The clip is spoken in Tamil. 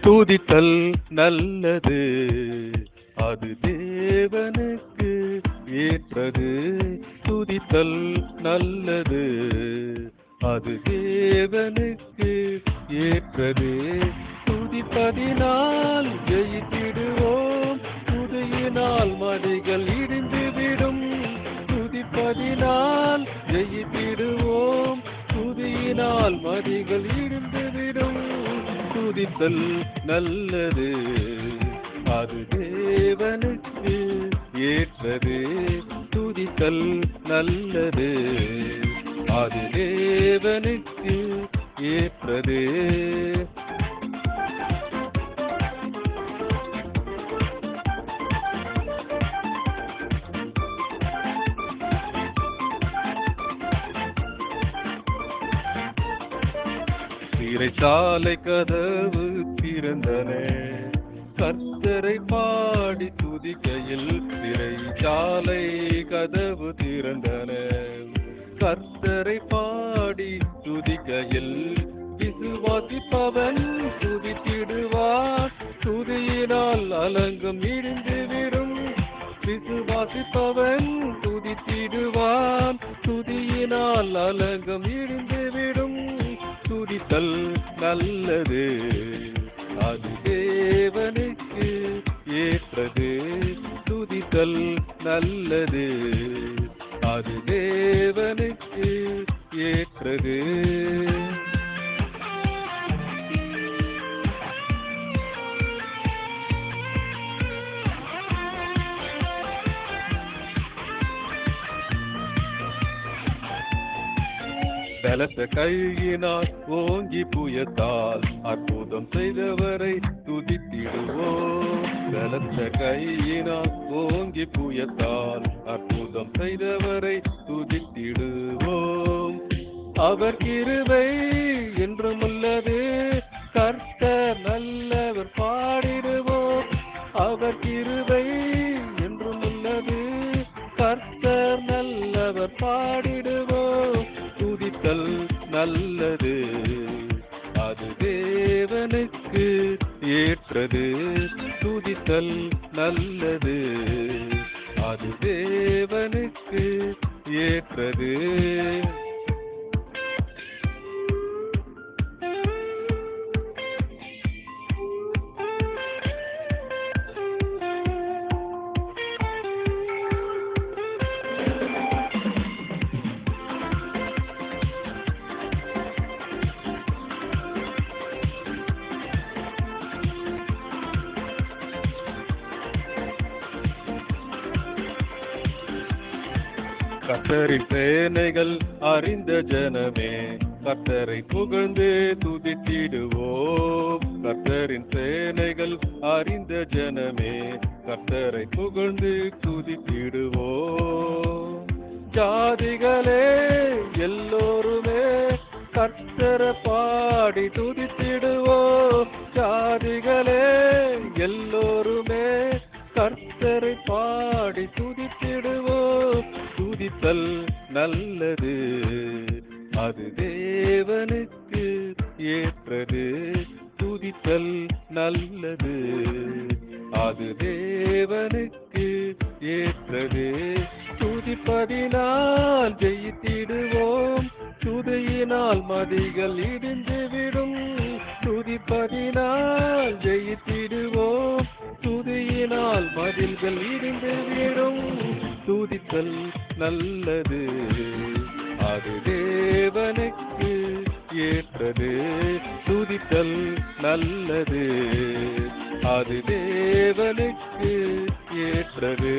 துதித்தல் நல்லது, அது தேவனுக்கு ஏற்றது. துதித்தல் நல்லது, அது தேவனுக்கு ஏற்றது. துதிப்பதினால் ஜெயித்திடுவோம், துதியினால் மதிகள் இடிந்துவிடும். துதிப்பதினால் ஜெயித்திடுவோம், துதியினால் மதிகள் இடிந்துவிடும். துதித்தல் நல்லது, அது தேவனுக்கு ஏற்றது. துதித்தல் நல்லது, அது தேவனுக்கு ஏற்றது. சிறைச்சாலை கதவு திறந்தன, கர்த்தரை பாடி துதிக்கையில். சிறைச்சாலை கதவு திறந்தன, கர்த்தரை பாடி துதிக்கையில். விசுவாசிப்பவன் துதித்திடுவான், துதியினால் அலங்கம் இடிந்துவிடும். விசுவாசிப்பவன் துதித்திடுவான், துதியினால் அலங்கம் இடிந்துவிடும். துதித்தல் நல்லது, அது தேவனுக்கு ஏற்றது. துதித்தல் நல்லது, அது தேவனுக்கு ஏற்றது. பலத்த கையினால் ஓங்கி புயத்தால் அற்புதம் செய்தவரை துதித்திடுவோம். பலத்த கையினால் ஓங்கி புயத்தால் அற்புதம் செய்தவரை துதித்திடுவோம். அவர் கிருபை என்றும் உள்ளது, கர்த்தர் நல்லவர் பாடிடுவோம். அவர் கிருபை என்றும் உள்ளது, கர்த்தர் நல்லவர் பாடிடுவோம். துதித்தல் நல்லது, அது தேவனுக்கு ஏற்றது. துதித்தல் நல்லது, அது தேவனுக்கு ஏற்றது. கர்த்தரின் சேனைகள் அறிந்த ஜனமே, கர்த்தரை புகழ்ந்து துதித்திடுவோம். கர்த்தரின் சேனைகள் அறிந்த ஜனமே, கர்த்தரை புகழ்ந்து துதித்திடுவோம். ஜாதிகளே எல்லோருமே கர்த்தரை பாடி துதித்திடுவோம். ஜாதிகளே எல்லோருமே கர்த்தரை பாடி துதித்திடுவோம். துதித்தல் நல்லது, அது தேவனுக்கு ஏற்றது. துதித்தல் நல்லது, அது தேவனுக்கு ஏற்றது. துதிப்பதினால் ஜெயித்திடுவோம், துதியினால் மதிகள் இடிந்துவிடும். துதிப்பதினால் ஜெயித்திடுவோம், துதியினால் மதில்கள் இடிந்துவிடும். துதித்தல் நல்லது, அது தேவனுக்கு ஏற்றது. துதித்தல் நல்லது, அது தேவனுக்கு ஏற்றது.